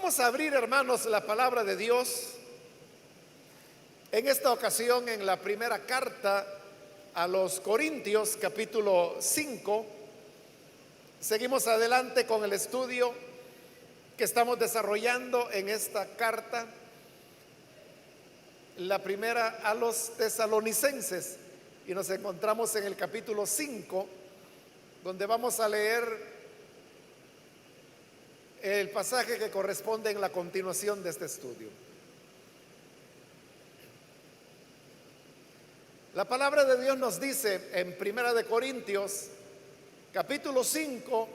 Vamos a abrir, hermanos, la palabra de Dios. En esta ocasión, en la primera carta a los Corintios, capítulo 5. Seguimos adelante con el estudio que estamos desarrollando en esta carta, la primera a los tesalonicenses. Y nos encontramos en el capítulo 5, donde vamos a leer el pasaje que corresponde en la continuación de este estudio. La palabra de Dios nos dice en Primera de Corintios, capítulo 5,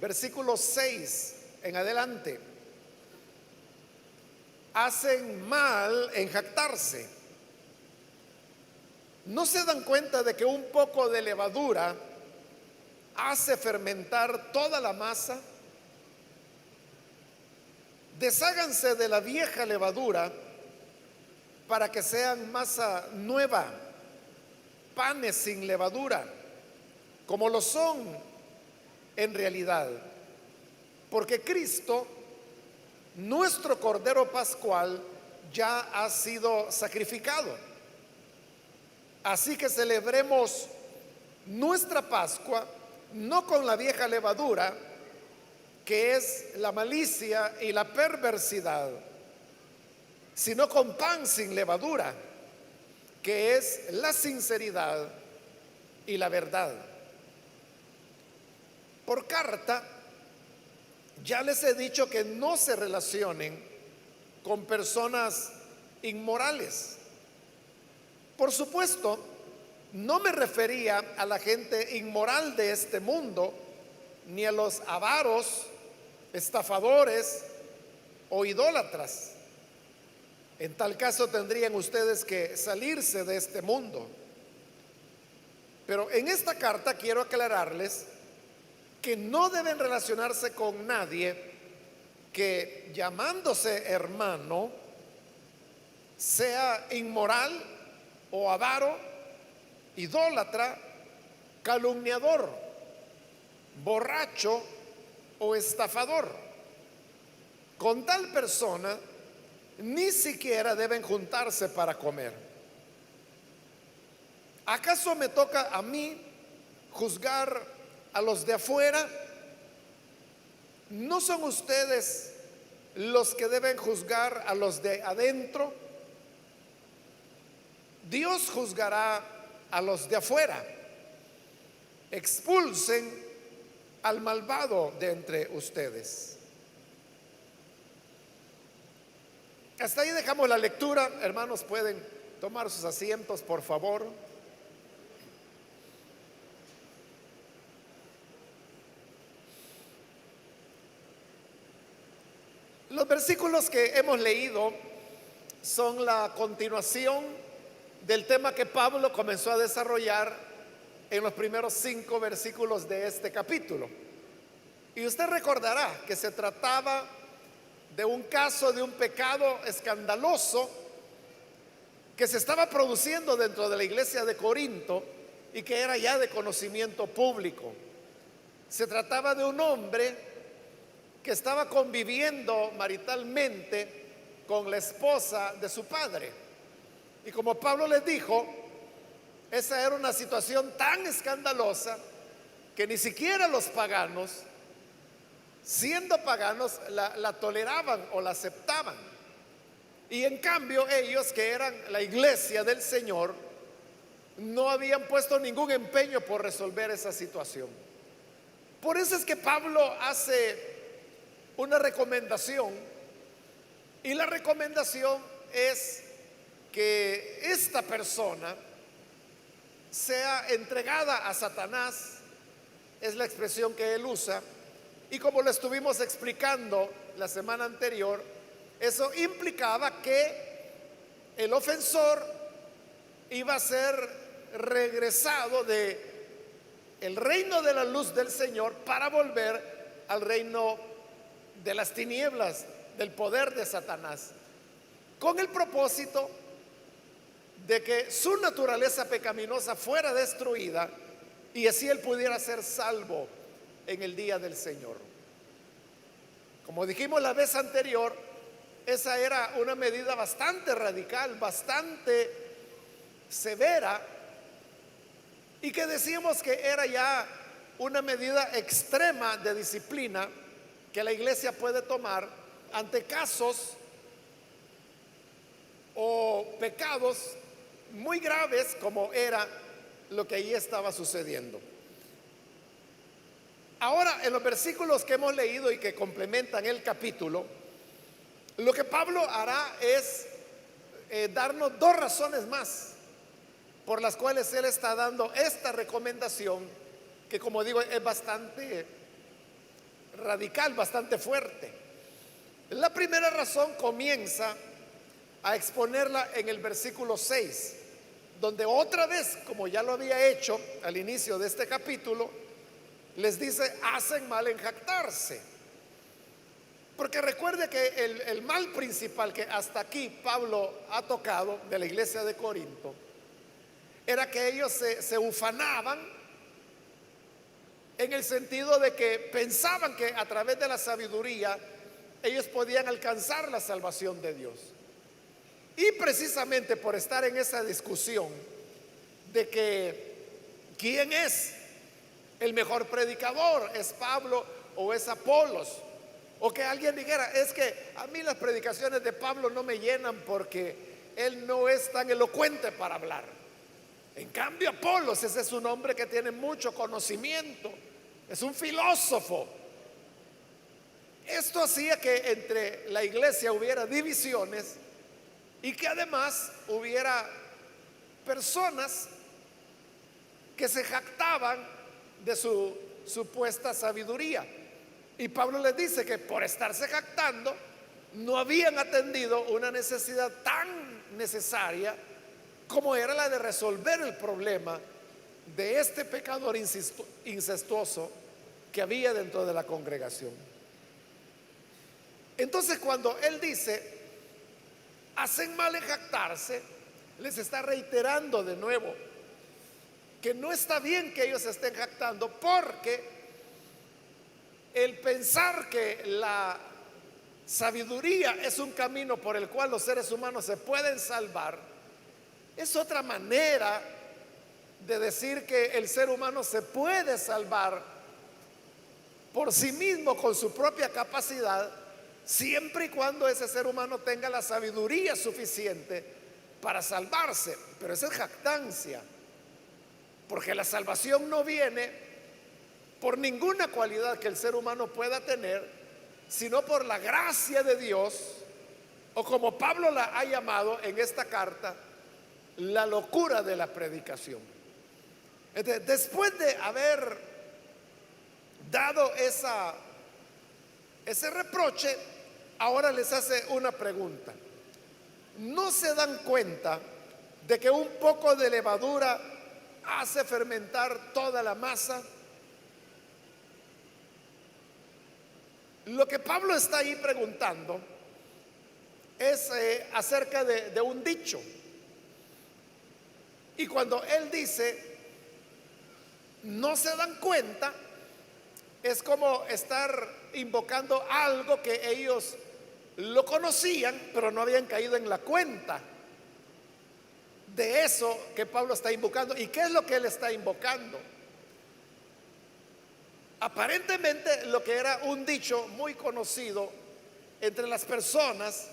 versículo 6 en adelante: hacen mal en jactarse. ¿No se dan cuenta de que un poco de levadura hace fermentar toda la masa? Desháganse de la vieja levadura para que sean masa nueva, panes sin levadura, como lo son en realidad. Porque Cristo, nuestro Cordero Pascual, ya ha sido sacrificado. Así que celebremos nuestra Pascua no con la vieja levadura, que es la malicia y la perversidad, sino con pan sin levadura, que es la sinceridad y la verdad. Por carta ya les he dicho que no se relacionen con personas inmorales. Por supuesto, no me refería a la gente inmoral de este mundo, ni a los avaros, estafadores o idólatras. En tal caso tendrían ustedes que salirse de este mundo. Pero en esta carta quiero aclararles que no deben relacionarse con nadie que, llamándose hermano, sea inmoral o avaro, idólatra, calumniador, borracho o estafador. Con tal persona ni siquiera deben juntarse para comer. ¿Acaso me toca a mí juzgar a los de afuera? ¿No son ustedes los que deben juzgar a los de adentro? Dios juzgará a los de afuera. Expulsen al malvado de entre ustedes. Hasta ahí dejamos la lectura. Hermanos, pueden tomar sus asientos, por favor. Los versículos que hemos leído son la continuación del tema que Pablo comenzó a desarrollar en los primeros 5 versículos de este capítulo. Y usted recordará que se trataba de un caso de un pecado escandaloso que se estaba produciendo dentro de la iglesia de Corinto y que era ya de conocimiento público. Se trataba de un hombre que estaba conviviendo maritalmente con la esposa de su padre. Y como Pablo les dijo, esa era una situación tan escandalosa que ni siquiera los paganos, siendo paganos, la toleraban o la aceptaban. Y en cambio ellos, que eran la iglesia del Señor, no habían puesto ningún empeño por resolver esa situación. Por eso es que Pablo hace una recomendación, y la recomendación es que esta persona sea entregada a Satanás. Es la expresión que él usa. Y como lo estuvimos explicando la semana anterior, eso implicaba que el ofensor iba a ser regresado de el reino de la luz del Señor para volver al reino de las tinieblas, del poder de Satanás, con el propósito de que su naturaleza pecaminosa fuera destruida y así él pudiera ser salvo en el día del Señor. Como Como dijimos la vez anterior, esa era una medida bastante radical, bastante severa, y que decíamos que era ya una medida extrema de disciplina que la iglesia puede tomar ante casos o pecados muy graves, como era lo que ahí estaba sucediendo. Ahora, en los versículos que hemos leído y que complementan el capítulo, lo que Pablo hará es darnos dos razones más por las cuales él está dando esta recomendación, que como digo es bastante radical, bastante fuerte. La primera razón comienza a exponerla en el versículo 6, donde otra vez, como ya lo había hecho al inicio de este capítulo, les dice: hacen mal en jactarse. Porque recuerde que el mal principal que hasta aquí Pablo ha tocado de la iglesia de Corinto era que ellos se ufanaban, en el sentido de que pensaban que a través de la sabiduría ellos podían alcanzar la salvación de Dios. Y precisamente por estar en esa discusión de que quién es el mejor predicador, es Pablo o es Apolos, o que alguien dijera: es que a mí las predicaciones de Pablo no me llenan porque él no es tan elocuente para hablar. En cambio, Apolos, ese es un hombre que tiene mucho conocimiento, es un filósofo. Esto hacía que entre la iglesia hubiera divisiones y que además hubiera personas que se jactaban de su supuesta sabiduría. Y Pablo les dice que por estarse jactando no habían atendido una necesidad tan necesaria como era la de resolver el problema de este pecador incestuoso que había dentro de la congregación. Entonces, cuando él dice hacen mal en jactarse, les está reiterando de nuevo que no está bien que ellos estén jactando, porque el pensar que la sabiduría es un camino por el cual los seres humanos se pueden salvar es otra manera de decir que el ser humano se puede salvar por sí mismo con su propia capacidad, siempre y cuando ese ser humano tenga la sabiduría suficiente para salvarse. Pero esa es jactancia, porque la salvación no viene por ninguna cualidad que el ser humano pueda tener, sino por la gracia de Dios, o como Pablo la ha llamado en esta carta, la locura de la predicación. Entonces, después de haber dado ese reproche, ahora les hace una pregunta: ¿no se dan cuenta de que un poco de levadura hace fermentar toda la masa? Lo que Pablo está ahí preguntando es acerca de un dicho. Y cuando él dice no se dan cuenta, es como estar invocando algo que ellos lo conocían, pero no habían caído en la cuenta de eso que Pablo está invocando. ¿Y qué es lo que él está invocando? Aparentemente lo que era un dicho muy conocido entre las personas,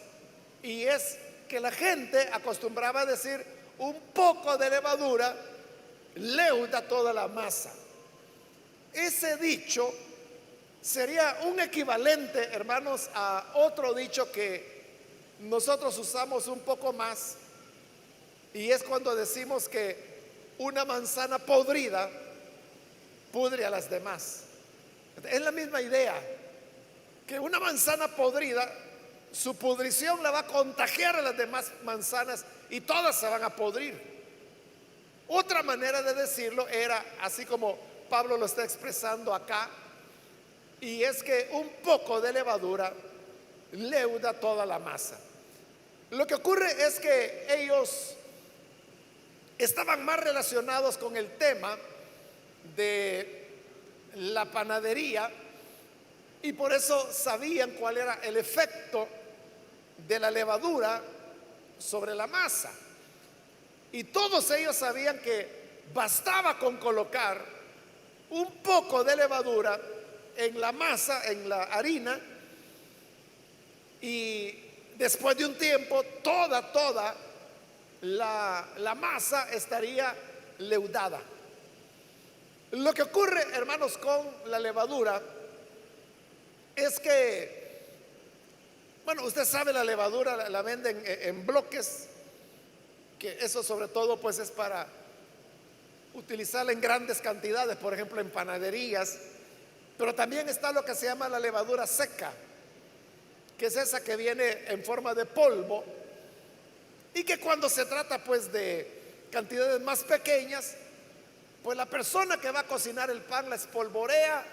y es que la gente acostumbraba a decir: un poco de levadura leuda toda la masa. Ese dicho sería un equivalente, hermanos, a otro dicho que nosotros usamos un poco más, y es cuando decimos que una manzana podrida pudre a las demás. Es la misma idea, que una manzana podrida, su pudrición la va a contagiar a las demás manzanas y todas se van a podrir. Otra manera de decirlo era así como Pablo lo está expresando acá, y es que un poco de levadura leuda toda la masa. Lo que ocurre es que ellos estaban más relacionados con el tema de la panadería, y por eso sabían cuál era el efecto de la levadura sobre la masa. Y todos ellos sabían que bastaba con colocar un poco de levadura en la masa, en la harina, y después de un tiempo toda la masa estaría leudada. Lo que ocurre, hermanos, con la levadura es que, bueno, usted sabe, la levadura la venden en bloques, que eso sobre todo pues es para utilizarla en grandes cantidades, por ejemplo en panaderías. Pero también está lo que se llama la levadura seca, que es esa que viene en forma de polvo, y que cuando se trata pues de cantidades más pequeñas, pues la persona que va a cocinar el pan la espolvorea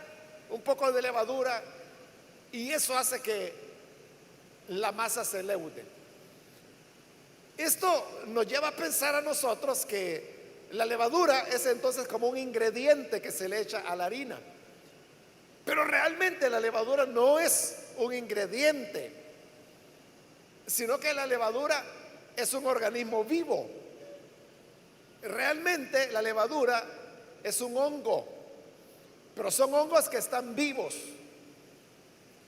un poco de levadura, y eso hace que la masa se leude. Esto nos lleva a pensar a nosotros que la levadura es entonces como un ingrediente que se le echa a la harina. Pero realmente la levadura no es un ingrediente, sino que la levadura es un organismo vivo. Realmente la levadura es un hongo, pero son hongos que están vivos.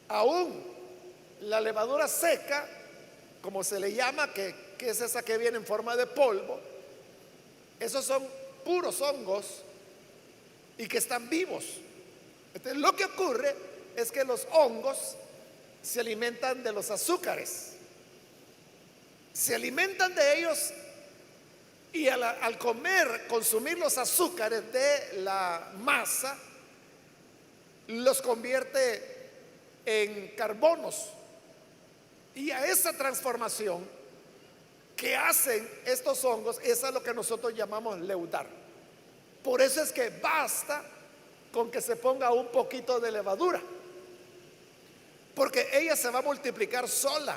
Aún la levadura seca, como se le llama, que es esa que viene en forma de polvo, esos son puros hongos y que están vivos. Entonces, lo que ocurre es que los hongos se alimentan de los azúcares, se alimentan de ellos, y al comer, consumir los azúcares de la masa, los convierte en carbonos. Y a esa transformación que hacen estos hongos es a lo que nosotros llamamos leudar. Por eso es que basta con que se ponga un poquito de levadura, porque ella se va a multiplicar sola.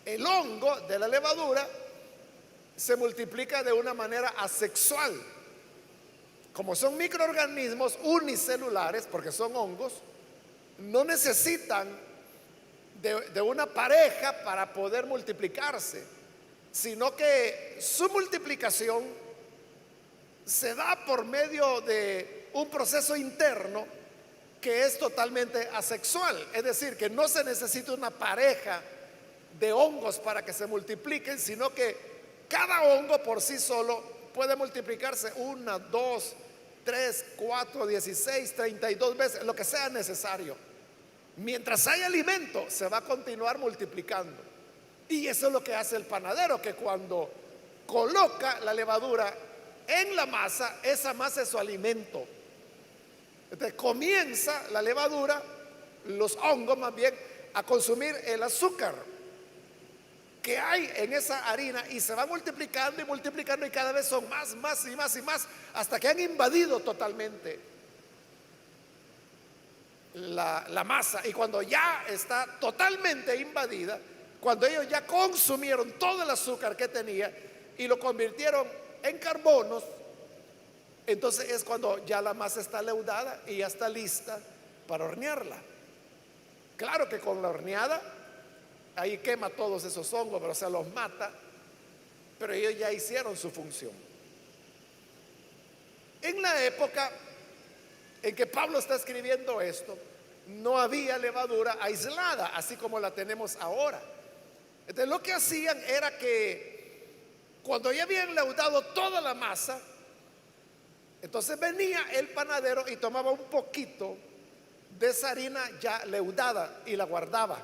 El hongo de la levadura se multiplica de una manera asexual. Como son microorganismos unicelulares, porque son hongos, no necesitan de una pareja para poder multiplicarse, sino que su multiplicación se da por medio de un proceso interno que es totalmente asexual. Es decir, que no se necesita una pareja de hongos para que se multipliquen, sino que cada hongo por sí solo puede multiplicarse 1, 2, 3, 4, 16, 32 veces, lo que sea necesario. Mientras hay alimento, se va a continuar multiplicando. Y eso es lo que hace el panadero, que cuando coloca la levadura en la masa, esa masa es su alimento. Entonces comienza la levadura, los hongos más bien, a consumir el azúcar que hay en esa harina, y se va multiplicando y multiplicando, y cada vez son más y más y más, hasta que han invadido totalmente la masa. Y cuando ya está totalmente invadida, cuando ellos ya consumieron todo el azúcar que tenía y lo convirtieron en carbonos, entonces es cuando ya la masa está leudada y ya está lista para hornearla. Claro que con la horneada ahí quema todos esos hongos, pero se los mata, pero ellos ya hicieron su función. En la época en que Pablo está escribiendo esto, no había levadura aislada, así como la tenemos ahora. Entonces lo que hacían era que cuando ya habían leudado toda la masa, entonces venía el panadero y tomaba un poquito de esa harina ya leudada y la guardaba.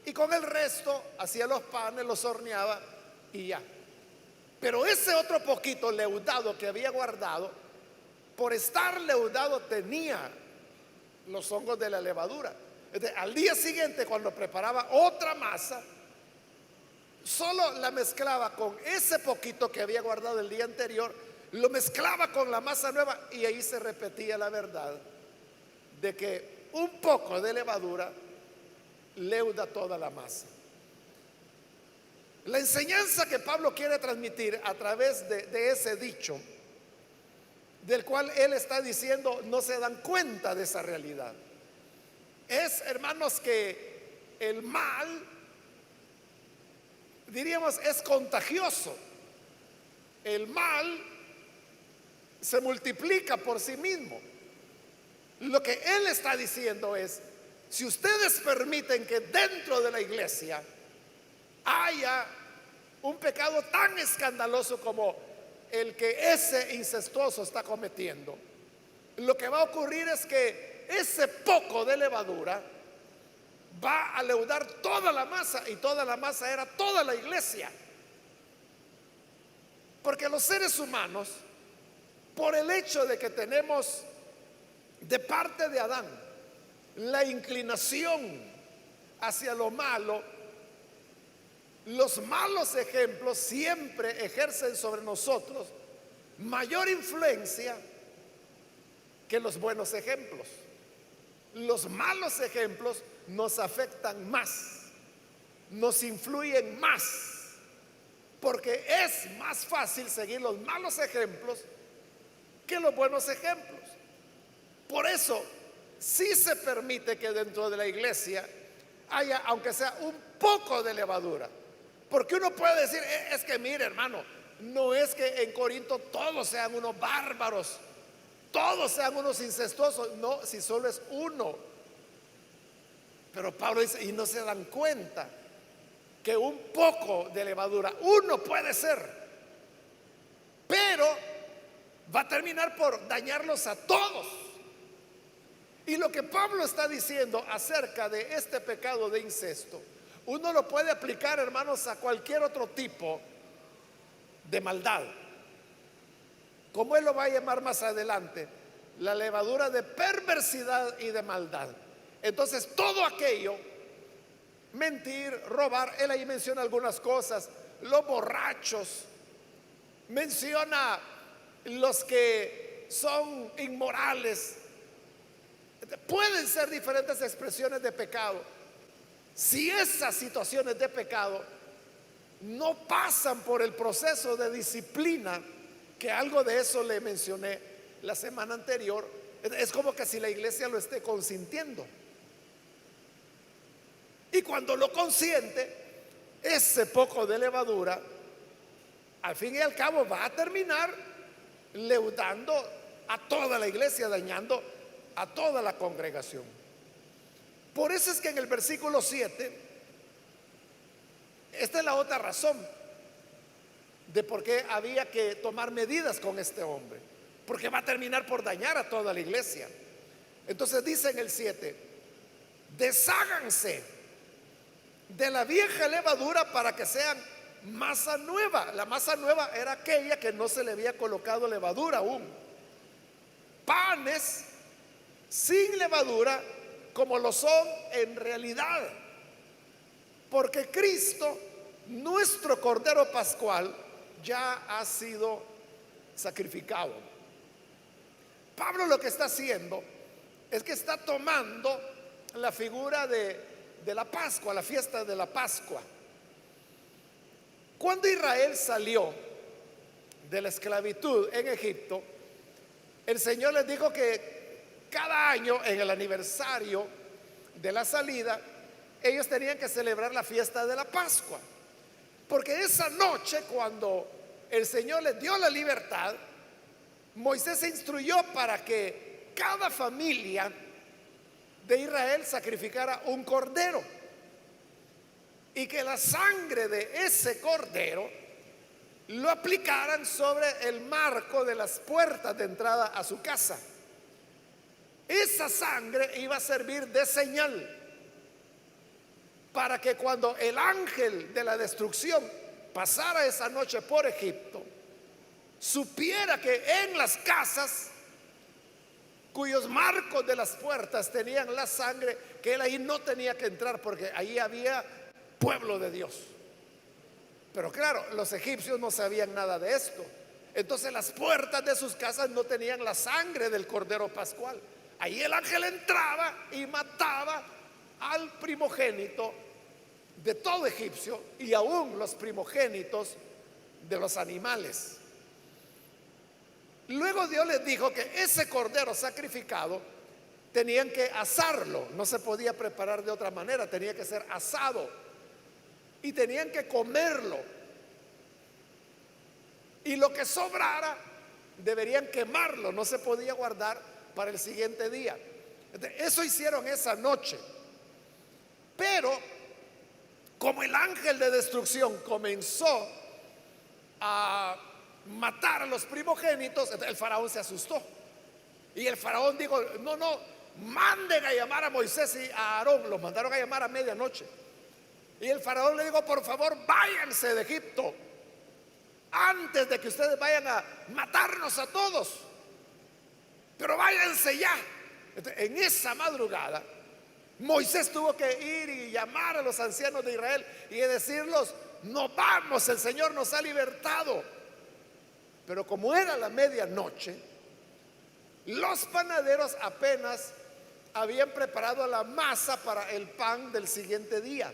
Y con el resto hacía los panes, los horneaba y ya. Pero ese otro poquito leudado que había guardado, por estar leudado, tenía los hongos de la levadura. Entonces, al día siguiente, cuando preparaba otra masa, solo la mezclaba con ese poquito que había guardado el día anterior, lo mezclaba con la masa nueva, y ahí se repetía la verdad de que un poco de levadura leuda toda la masa. La enseñanza que Pablo quiere transmitir a través de ese dicho, del cual él está diciendo, no se dan cuenta de esa realidad. hermanos, que el mal, diríamos, es contagioso. El mal se multiplica por sí mismo. Lo que él está diciendo es: si ustedes permiten que dentro de la iglesia haya un pecado tan escandaloso como el que ese incestuoso está cometiendo, lo que va a ocurrir es que ese poco de levadura va a leudar toda la masa, y toda la masa era toda la iglesia. Porque los seres humanos, por el hecho de que tenemos de parte de Adán la inclinación hacia lo malo, los malos ejemplos siempre ejercen sobre nosotros mayor influencia que los buenos ejemplos. Los malos ejemplos nos afectan más, nos influyen más, porque es más fácil seguir los malos ejemplos que los buenos ejemplos. Por eso, sí se permite que dentro de la iglesia haya, aunque sea un poco de levadura. Porque uno puede decir: es que mire, hermano, no es que en Corinto todos sean unos bárbaros, todos sean unos incestuosos. No, si solo es uno. Pero Pablo dice: y no se dan cuenta que un poco de levadura, uno puede ser, pero va a terminar por dañarlos a todos. Y lo que Pablo está diciendo acerca de este pecado de incesto, uno lo puede aplicar, hermanos, a cualquier otro tipo de maldad, como él lo va a llamar más adelante, la levadura de perversidad y de maldad. Entonces, todo aquello, mentir, robar, él ahí menciona algunas cosas, los borrachos, menciona los que son inmorales. Pueden ser diferentes expresiones de pecado. Si esas situaciones de pecado no pasan por el proceso de disciplina, que algo de eso le mencioné la semana anterior, es como que si la iglesia lo esté consintiendo. Y cuando lo consiente, ese poco de levadura, al fin y al cabo, va a terminar leudando a toda la iglesia, dañando a toda la congregación. Por eso es que en el versículo 7, esta es la otra razón de por qué había que tomar medidas con este hombre, porque va a terminar por dañar a toda la iglesia. Entonces dice en el 7: desháganse de la vieja levadura para que sean masa nueva. La masa nueva era aquella que no se le había colocado levadura aún. Panes sin levadura, como lo son en realidad, porque Cristo, nuestro Cordero Pascual, ya ha sido sacrificado. Pablo lo que está haciendo es que está tomando la figura de la Pascua, la fiesta de la Pascua. Cuando Israel salió de la esclavitud en Egipto, el Señor les dijo que cada año, en el aniversario de la salida, ellos tenían que celebrar la fiesta de la Pascua, porque esa noche, cuando el Señor les dio la libertad, Moisés se instruyó para que cada familia de Israel sacrificara un cordero, y que la sangre de ese cordero lo aplicaran sobre el marco de las puertas de entrada a su casa. Esa sangre iba a servir de señal para que cuando el ángel de la destrucción pasara esa noche por Egipto, supiera que en las casas cuyos marcos de las puertas tenían la sangre, que él ahí no tenía que entrar, porque ahí había pueblo de Dios. Pero claro, los egipcios no sabían nada de esto. Entonces las puertas de sus casas no tenían la sangre del Cordero Pascual. Ahí el ángel entraba y mataba al primogénito de todo egipcio, y aún los primogénitos de los animales. Luego Dios les dijo que ese cordero sacrificado tenían que asarlo, no se podía preparar de otra manera, tenía que ser asado y tenían que comerlo. Y lo que sobrara deberían quemarlo, no se podía guardar para el siguiente día. Eso hicieron esa noche. Pero como el ángel de destrucción comenzó a matar a los primogénitos, el faraón se asustó. Y el faraón dijo: no, no, manden a llamar a Moisés y a Aarón. Los mandaron a llamar a medianoche. Y el faraón le dijo: por favor, váyanse de Egipto antes de que ustedes vayan a matarnos a todos, pero váyanse ya. Entonces, en esa madrugada Moisés tuvo que ir y llamar a los ancianos de Israel y decirlos: no vamos, el Señor nos ha libertado. Pero como era la medianoche, los panaderos apenas habían preparado la masa para el pan del siguiente día.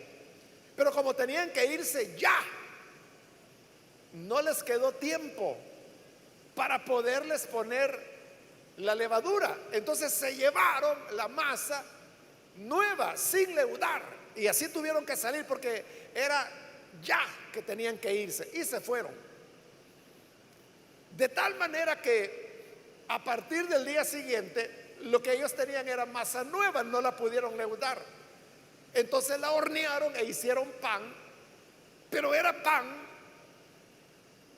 Pero como tenían que irse ya, no les quedó tiempo para poderles poner la levadura. Entonces se llevaron la masa nueva, sin leudar, y así tuvieron que salir porque era ya que tenían que irse, y se fueron. De tal manera que a partir del día siguiente lo que ellos tenían era masa nueva, no la pudieron leudar. Entonces la hornearon e hicieron pan, pero era pan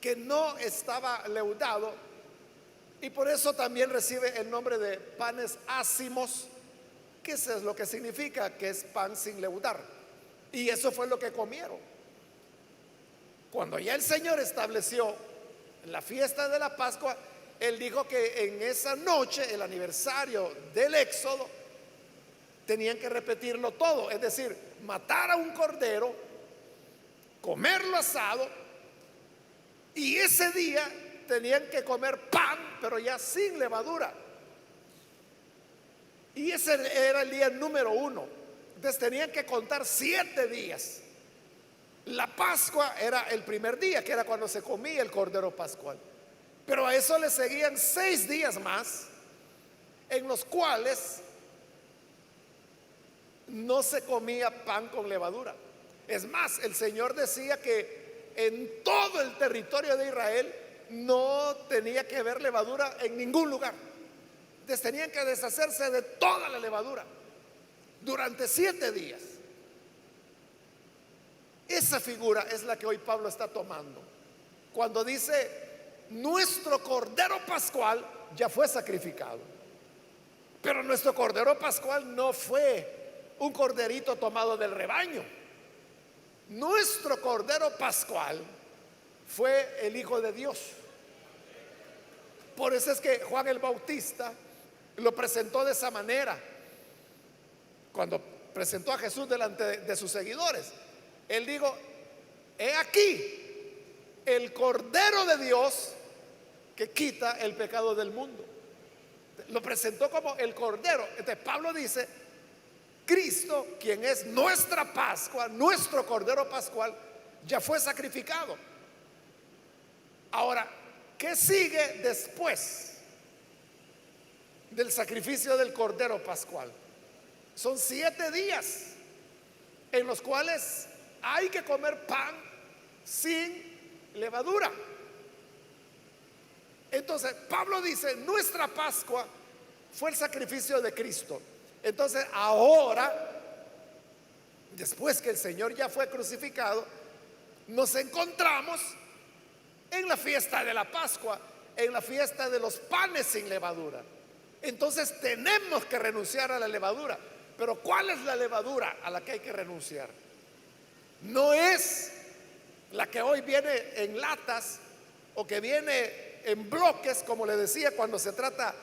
que no estaba leudado, y por eso también recibe el nombre de panes ácimos, que eso es lo que significa, que es pan sin leudar. Y eso fue lo que comieron. Cuando ya el Señor estableció la fiesta de la Pascua, Él dijo que en esa noche, el aniversario del Éxodo, tenían que repetirlo todo, es decir, matar a un cordero, comerlo asado, y ese día tenían que comer pan, pero ya sin levadura. Y ese era el día número 1. Entonces tenían que contar 7 días. La Pascua era el primer día, que era cuando se comía el cordero pascual. Pero a eso le seguían 6 días más, en los cuales no se comía pan con levadura. Es más, el Señor decía que en todo el territorio de Israel no tenía que haber levadura en ningún lugar. Entonces tenían que deshacerse de toda la levadura durante 7 días. Esa figura es la que hoy Pablo está tomando cuando dice: nuestro cordero pascual ya fue sacrificado. Pero nuestro cordero pascual no fue un corderito tomado del rebaño. Nuestro cordero pascual fue el Hijo de Dios. Por eso es que Juan el Bautista lo presentó de esa manera. Cuando presentó a Jesús delante de sus seguidores, él dijo: he aquí el Cordero de Dios que quita el pecado del mundo. Lo presentó como el Cordero. Entonces Pablo dice: Cristo, quien es nuestra Pascua, nuestro Cordero Pascual, ya fue sacrificado. Ahora, ¿qué sigue después del sacrificio del Cordero Pascual? Son 7 días en los cuales hay que comer pan sin levadura. Entonces Pablo dice: nuestra Pascua fue el sacrificio de Cristo. Entonces ahora, después que el Señor ya fue crucificado, nos encontramos en la fiesta de la Pascua, en la fiesta de los panes sin levadura. Entonces tenemos que renunciar a la levadura. Pero ¿cuál es la levadura a la que hay que renunciar? No es la que hoy viene en latas o que viene en bloques, como le decía, cuando se trata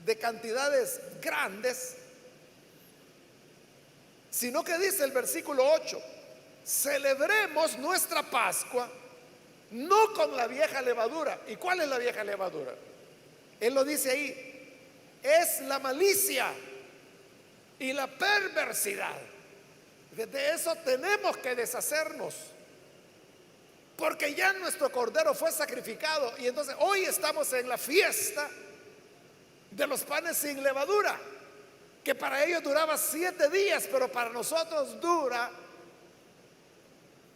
de cantidades grandes, sino que dice el versículo 8: celebremos nuestra Pascua no con la vieja levadura. ¿Y cuál es la vieja levadura? Él lo dice ahí: es la malicia y la perversidad. De eso tenemos que deshacernos, porque ya nuestro cordero fue sacrificado, y entonces hoy estamos en la fiesta de los panes sin levadura. que para ellos duraba 7 días, pero para nosotros dura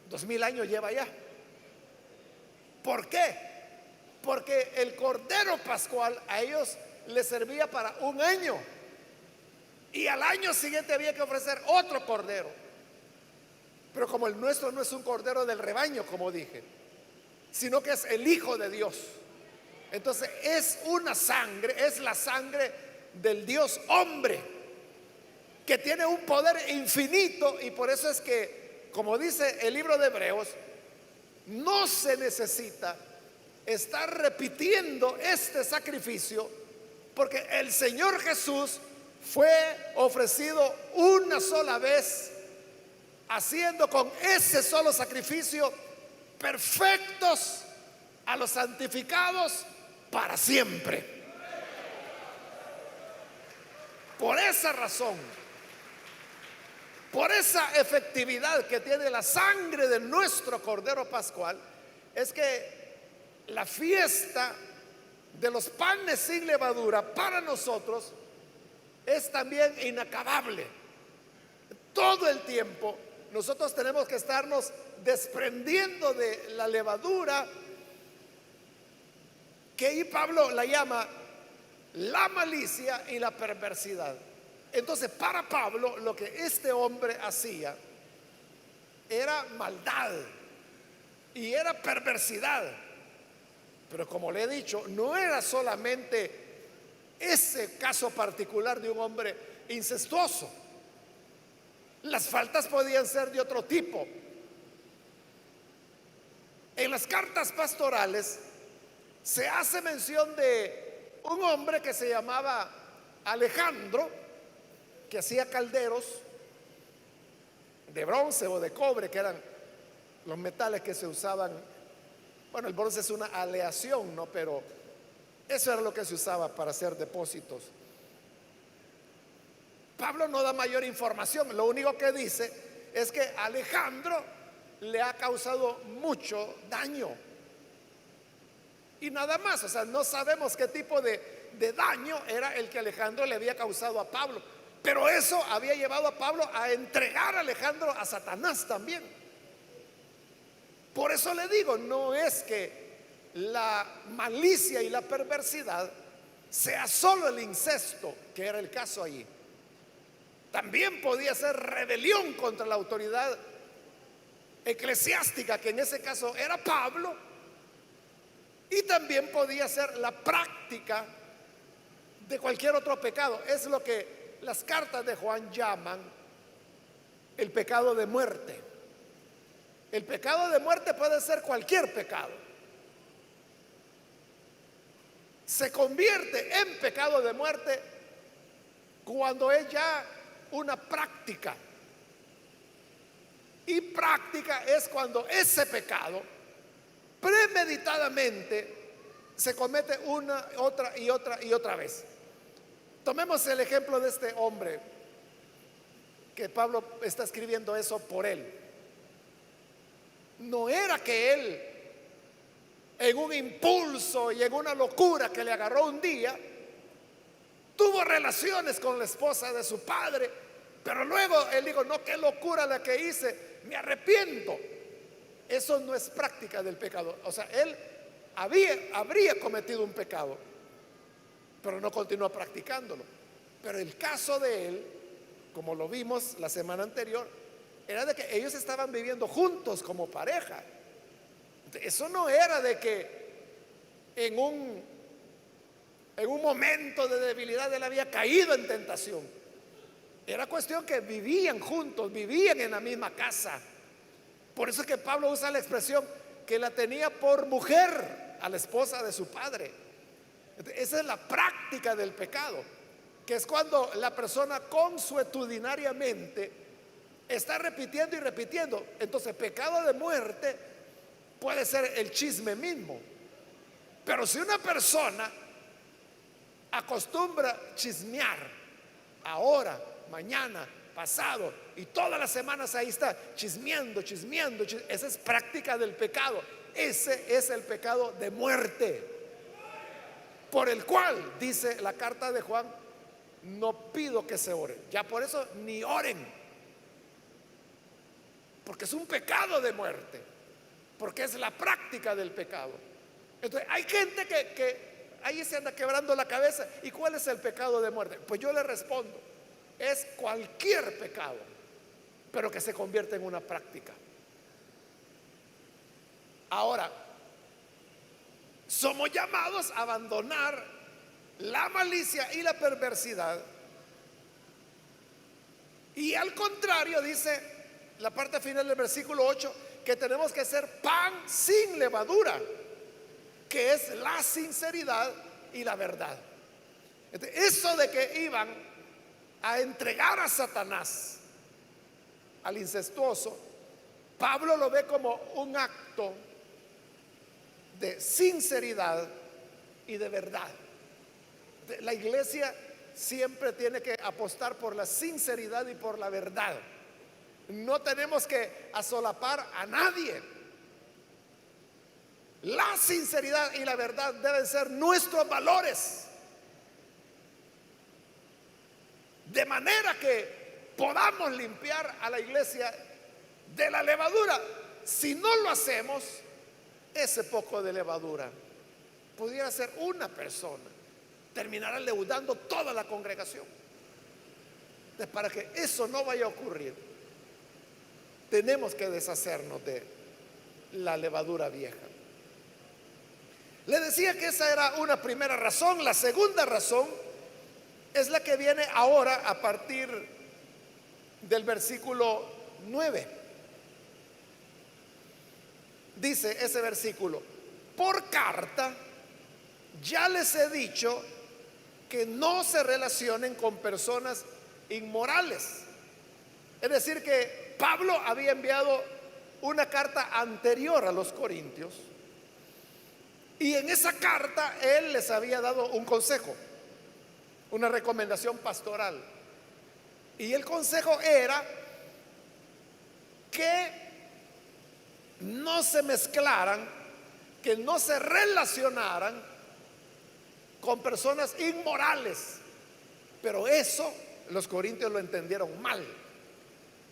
2000 años lleva ya. ¿Por qué? Porque el cordero pascual a ellos les servía para un año, y al año siguiente había que ofrecer otro cordero. Pero como el nuestro no es un cordero del rebaño, como dije, sino que es el Hijo de Dios, entonces es una sangre, es la sangre del Dios hombre, que tiene un poder infinito. Y por eso es que, como dice el libro de Hebreos, no se necesita estar repitiendo este sacrificio, porque el Señor Jesús fue ofrecido una sola vez, haciendo con ese solo sacrificio perfectos a los santificados para siempre. Por esa razón, por esa efectividad que tiene la sangre de nuestro Cordero Pascual, es que la fiesta de los panes sin levadura para nosotros es también inacabable. Todo el tiempo nosotros tenemos que estarnos desprendiendo de la levadura, que ahí Pablo la llama la malicia y la perversidad. Entonces, para Pablo, lo que este hombre hacía era maldad y era perversidad. Pero como le he dicho, no era solamente ese caso particular de un hombre incestuoso. Las faltas podían ser de otro tipo. En las cartas pastorales se hace mención de un hombre que se llamaba Alejandro, que hacía calderos de bronce o de cobre, que eran los metales que se usaban. Bueno, el bronce es una aleación, ¿no? Pero eso era lo que se usaba para hacer depósitos. Pablo no da mayor información, lo único que dice es que Alejandro le ha causado mucho daño. Y nada más, o sea, no sabemos qué tipo de daño era el que Alejandro le había causado a Pablo. Pero eso había llevado a Pablo a entregar a Alejandro a Satanás también. Por eso le digo, no es que la malicia y la perversidad sea solo el incesto, que era el caso allí. También podía ser rebelión contra la autoridad eclesiástica, que en ese caso era Pablo, y también podía ser la práctica de cualquier otro pecado. Es lo que las cartas de Juan llaman el pecado de muerte. El pecado de muerte puede ser cualquier pecado. Se convierte en pecado de muerte cuando es ya una práctica. Y práctica es cuando ese pecado premeditadamente se comete una, otra y otra y otra vez. Tomemos el ejemplo de este hombre, que Pablo está escribiendo eso por él. No era que él, en un impulso y en una locura que le agarró un día, tuvo relaciones con la esposa de su padre, pero luego él dijo: no, qué locura la que hice, me arrepiento. Eso no es práctica del pecado. O sea, él habría cometido un pecado, pero no continuó practicándolo. Pero el caso de él, como lo vimos la semana anterior, era de que ellos estaban viviendo juntos como pareja. Eso no era de que en un momento de debilidad él había caído en tentación. Era cuestión que vivían juntos, vivían en la misma casa. Por eso es que Pablo usa la expresión que la tenía por mujer a la esposa de su padre. Esa es la práctica del pecado, que es cuando la persona consuetudinariamente está repitiendo y repitiendo. Entonces, pecado de muerte puede ser el chisme mismo. Pero si una persona acostumbra chismear ahora, mañana, pasado, y todas las semanas ahí está chismeando, esa es práctica del pecado. Ese es el pecado de muerte, por el cual dice la carta de Juan no pido que se ore. Ya por eso ni oren, porque es un pecado de muerte, porque es la práctica del pecado. Entonces hay gente que ahí se anda quebrando la cabeza. ¿Y cuál es el pecado de muerte? Pues yo le respondo, es cualquier pecado, pero que se convierte en una práctica. Ahora, somos llamados a abandonar la malicia y la perversidad. Y al contrario, dice la parte final del versículo 8, que tenemos que ser pan sin levadura, que es la sinceridad y la verdad. Eso de que iban a entregar a Satanás, al incestuoso, Pablo lo ve como un acto de sinceridad y de verdad. La iglesia siempre tiene que apostar por la sinceridad y por la verdad. No tenemos que asolapar a nadie. La sinceridad y la verdad deben ser nuestros valores, de manera que podamos limpiar a la iglesia de la levadura. Si no lo hacemos, ese poco de levadura pudiera ser una persona, terminará leudando toda la congregación. Entonces, para que eso no vaya a ocurrir, tenemos que deshacernos de la levadura vieja. Le decía que esa era una primera razón. La segunda razón es la que viene ahora a partir del versículo 9. Dice ese versículo: por carta ya les he dicho que no se relacionen con personas inmorales. Es decir, que Pablo había enviado una carta anterior a los corintios, y en esa carta él les había dado un consejo, una recomendación pastoral. Y el consejo era que no se mezclaran, que no se relacionaran con personas inmorales. Pero eso los corintios lo entendieron mal.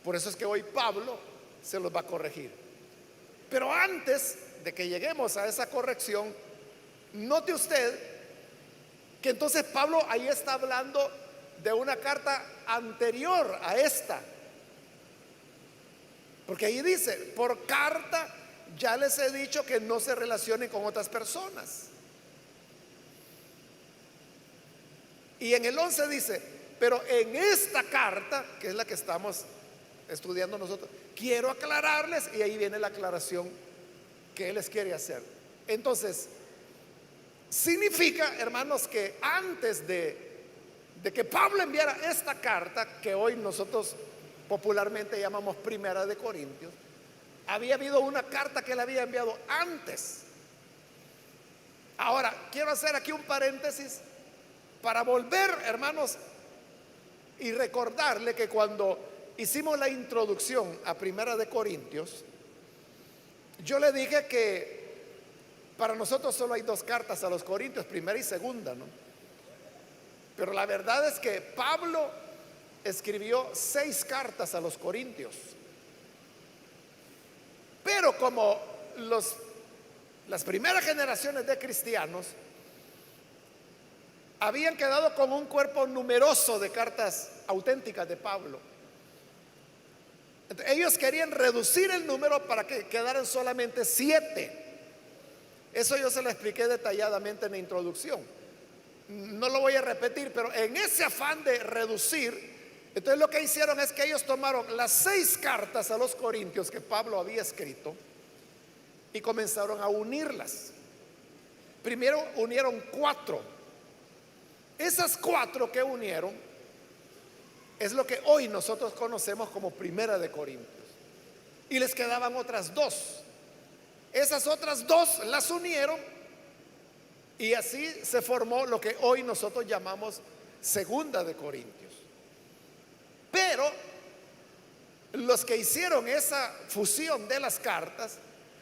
Por eso es que hoy Pablo se los va a corregir. Pero antes de que lleguemos a esa corrección, note usted que entonces Pablo ahí está hablando de una carta anterior a esta. Porque ahí dice: por carta ya les he dicho que no se relacionen con otras personas. Y en el 11 dice: pero en esta carta, que es la que estamos estudiando nosotros, quiero aclararles. Y ahí viene la aclaración que él les quiere hacer. Entonces, significa, hermanos, que antes de que Pablo enviara esta carta, que hoy nosotros popularmente llamamos Primera de Corintios, había habido una carta que él había enviado antes. Ahora, quiero hacer aquí un paréntesis para volver, hermanos, y recordarle que cuando hicimos la introducción a Primera de Corintios, yo le dije que para nosotros solo hay dos cartas a los corintios, primera y segunda, ¿no? Pero la verdad es que Pablo escribió 6 cartas a los corintios. Pero como las primeras generaciones de cristianos habían quedado con un cuerpo numeroso de cartas auténticas de Pablo, entonces, ellos querían reducir el número para que quedaran solamente 7. Eso yo se lo expliqué detalladamente en la introducción. No lo voy a repetir, pero en ese afán de reducir, entonces lo que hicieron es que ellos tomaron las 6 cartas a los corintios que Pablo había escrito y comenzaron a unirlas. Primero unieron 4. Esas 4 que unieron es lo que hoy nosotros conocemos como Primera de Corintios. Y les quedaban otras 2. Esas otras 2 las unieron y así se formó lo que hoy nosotros llamamos Segunda de Corintios. Pero los que hicieron esa fusión de las cartas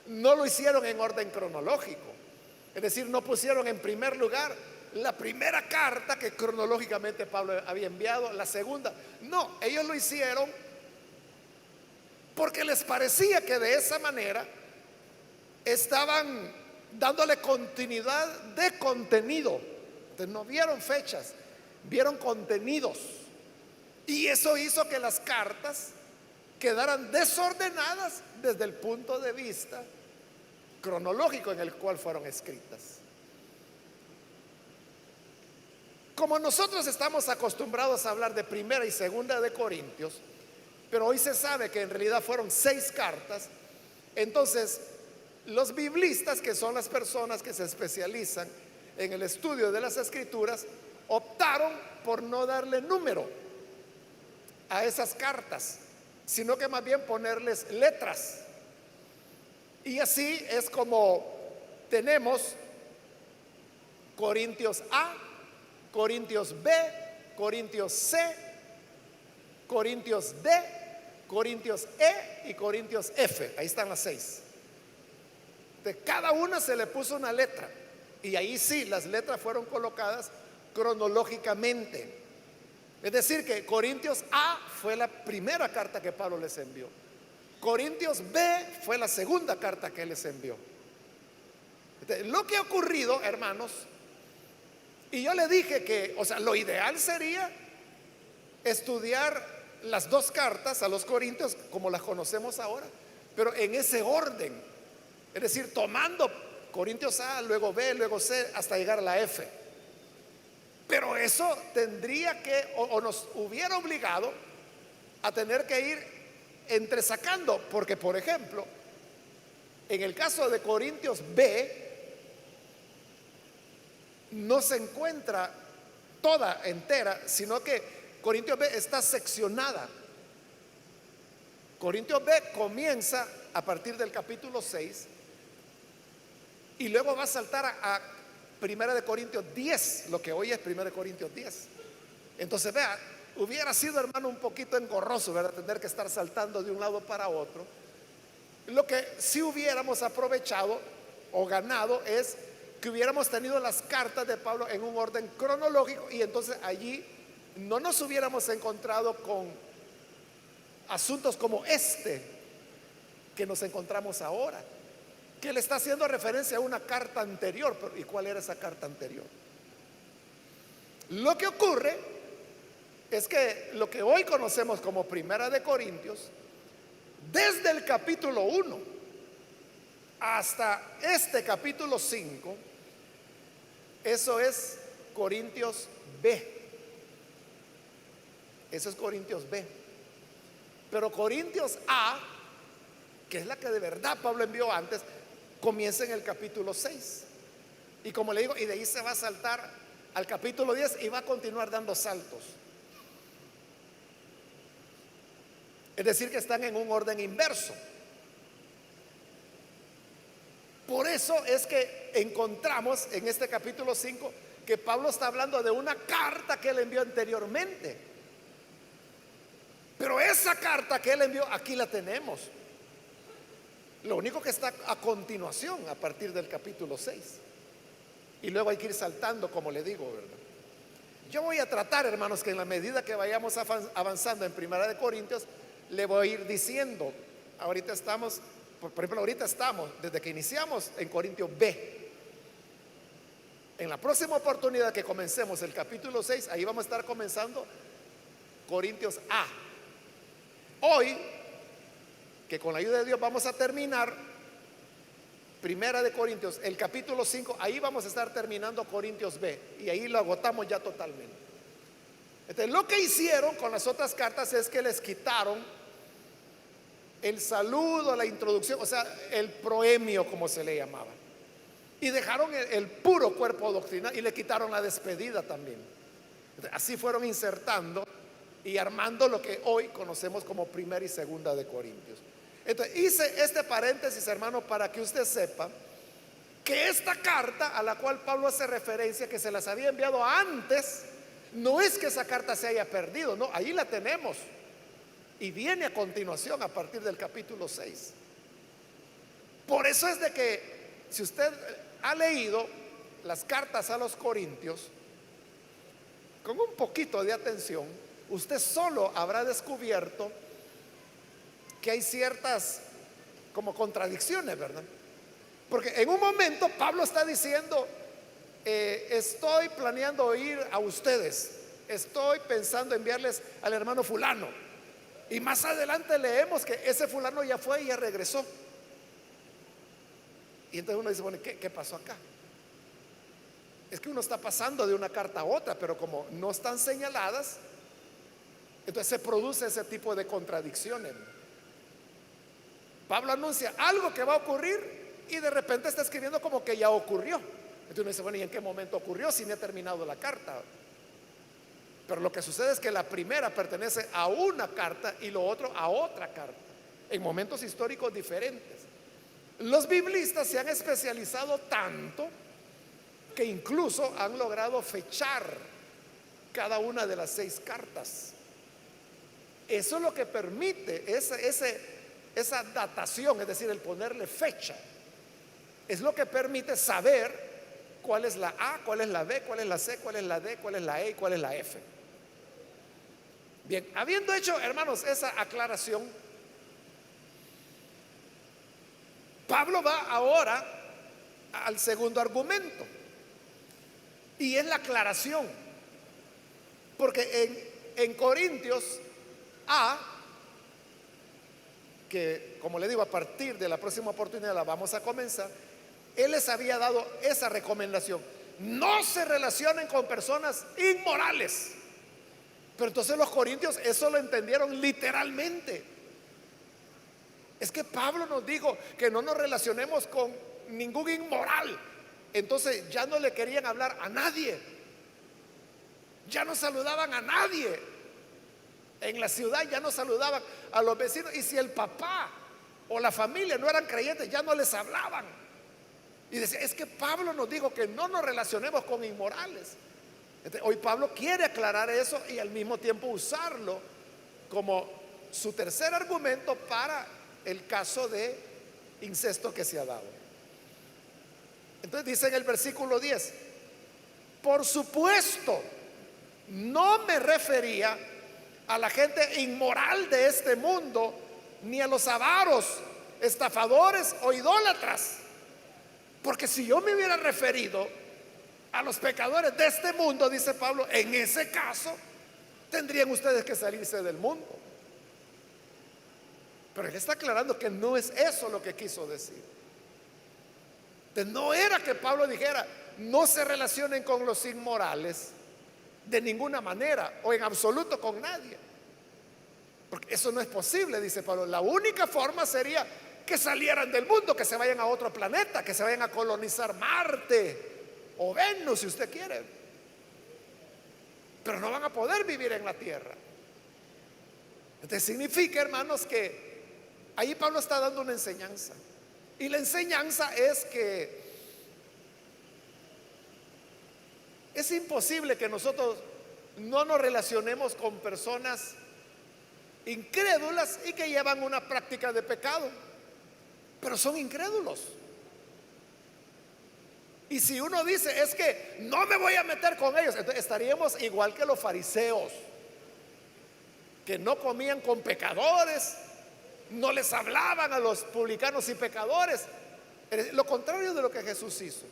no lo hicieron en orden cronológico. Es decir, no pusieron en primer lugar la primera carta que cronológicamente Pablo había enviado, la segunda. No, ellos lo hicieron porque les parecía que de esa manera estaban dándole continuidad de contenido. Entonces no vieron fechas, vieron contenidos. Y eso hizo que las cartas quedaran desordenadas desde el punto de vista cronológico en el cual fueron escritas. Como nosotros estamos acostumbrados a hablar de primera y segunda de Corintios, pero hoy se sabe que en realidad fueron 6 cartas, entonces los biblistas, que son las personas que se especializan en el estudio de las escrituras, optaron por no darle número a esas cartas, sino que más bien ponerles letras. Y así es como tenemos Corintios A, Corintios B, Corintios C, Corintios D, Corintios E y Corintios F. Ahí están las 6. De cada una se le puso una letra, y ahí sí las letras fueron colocadas cronológicamente. Es decir, que Corintios A fue la primera carta que Pablo les envió. Corintios B fue la segunda carta que él les envió. Entonces, lo que ha ocurrido, hermanos, y yo le dije que, o sea, lo ideal sería estudiar las 2 cartas a los Corintios como las conocemos ahora, pero en ese orden. Es decir, tomando Corintios A, luego B, luego C, hasta llegar a la F. Pero eso tendría que, o nos hubiera obligado a tener que ir entresacando, porque por ejemplo, en el caso de Corintios B, no se encuentra toda entera, sino que Corintios B está seccionada. Corintios B comienza a partir del capítulo 6 y luego va a saltar a Primera de Corintios 10, lo que hoy es Primera de Corintios 10. Entonces, vea, hubiera sido, hermano, un poquito engorroso, ¿verdad?, tener que estar saltando de un lado para otro. Lo que sí hubiéramos aprovechado o ganado es que hubiéramos tenido las cartas de Pablo en un orden cronológico, y entonces allí no nos hubiéramos encontrado con asuntos como este que nos encontramos ahora, que le está haciendo referencia a una carta anterior. ¿Y cuál era esa carta anterior? Lo que ocurre es que lo que hoy conocemos como Primera de Corintios, desde el capítulo 1 hasta este capítulo 5, eso es Corintios B. Eso es Corintios B. Pero Corintios A, que es la que de verdad Pablo envió antes, comienza en el capítulo 6. Y como le digo, y de ahí se va a saltar al capítulo 10 y va a continuar dando saltos. Es decir, que están en un orden inverso. Por eso es que encontramos en este capítulo 5 que Pablo está hablando de una carta que él envió anteriormente. Pero esa carta que él envió, aquí la tenemos. Lo único que está a continuación, a partir del capítulo 6. Y luego hay que ir saltando, como le digo, ¿verdad? Yo voy a tratar, hermanos, que en la medida que vayamos avanzando en Primera de Corintios, le voy a ir diciendo. Ahorita estamos, por ejemplo, desde que iniciamos en Corintios B. En la próxima oportunidad que comencemos el capítulo 6, ahí vamos a estar comenzando Corintios A. Hoy, que con la ayuda de Dios vamos a terminar Primera de Corintios, el capítulo 5, ahí vamos a estar terminando Corintios B, y ahí lo agotamos ya totalmente. Entonces, lo que hicieron con las otras cartas es que les quitaron el saludo, la introducción, o sea, el proemio, como se le llamaba, y dejaron el puro cuerpo doctrinal, y le quitaron la despedida también. Entonces, así fueron insertando y armando lo que hoy conocemos como Primera y Segunda de Corintios. Entonces hice este paréntesis, hermano, para que usted sepa que esta carta a la cual Pablo hace referencia, que se las había enviado antes, no es que esa carta se haya perdido, no, ahí la tenemos y viene a continuación a partir del capítulo 6. Por eso es de que, si usted ha leído las cartas a los corintios, con un poquito de atención, usted solo habrá descubierto que hay ciertas como contradicciones, ¿verdad? Porque en un momento Pablo está diciendo, estoy planeando ir a ustedes, estoy pensando enviarles al hermano fulano. Y más adelante leemos que ese fulano ya fue y ya regresó. Y entonces uno dice, bueno, ¿qué pasó acá? Es que uno está pasando de una carta a otra, pero como no están señaladas, entonces se produce ese tipo de contradicciones. Pablo anuncia algo que va a ocurrir y de repente está escribiendo como que ya ocurrió. Entonces uno dice, bueno, ¿y en qué momento ocurrió si no ha terminado la carta? Pero lo que sucede es que la primera pertenece a una carta y lo otro a otra carta, en momentos históricos diferentes. Los biblistas se han especializado tanto que incluso han logrado fechar cada una de las 6 cartas. Eso es lo que permite esa datación, es decir, el ponerle fecha, es lo que permite saber cuál es la A, cuál es la B, cuál es la C, cuál es la D, cuál es la E y cuál es la F. Bien, habiendo hecho, hermanos, esa aclaración, Pablo va ahora al segundo argumento, y es la aclaración. Porque en Corintios A, que como le digo, a partir de la próxima oportunidad la vamos a comenzar, él les había dado esa recomendación: no se relacionen con personas inmorales. Pero entonces los corintios eso lo entendieron literalmente. Es que Pablo nos dijo que no nos relacionemos con ningún inmoral. Entonces ya no le querían hablar a nadie, ya no saludaban a nadie. En la ciudad ya no saludaban a los vecinos, y si el papá o la familia no eran creyentes, ya no les hablaban. Y decía, es que Pablo nos dijo que no nos relacionemos con inmorales. Entonces, hoy Pablo quiere aclarar eso y al mismo tiempo usarlo como su tercer argumento para el caso de incesto que se ha dado. Entonces dice en el versículo 10, por supuesto, no me refería a la gente inmoral de este mundo, ni a los avaros, estafadores o idólatras. Porque si yo me hubiera referido a los pecadores de este mundo, dice Pablo, en ese caso tendrían ustedes que salirse del mundo. Pero él está aclarando que no es eso lo que quiso decir. Entonces, no era que Pablo dijera, no se relacionen con los inmorales de ninguna manera o en absoluto con nadie, porque eso no es posible, dice Pablo. La única forma sería que salieran del mundo, que se vayan a otro planeta, que se vayan a colonizar Marte o Venus, si usted quiere, pero no van a poder vivir en la tierra. Entonces significa, hermanos, que ahí Pablo está dando una enseñanza, y la enseñanza es que es imposible que nosotros no nos relacionemos con personas incrédulas y que llevan una práctica de pecado, pero son incrédulos. Y si uno dice, es que no me voy a meter con ellos, entonces estaríamos igual que los fariseos, que no comían con pecadores, no les hablaban a los publicanos y pecadores. Lo contrario de lo que Jesús hizo.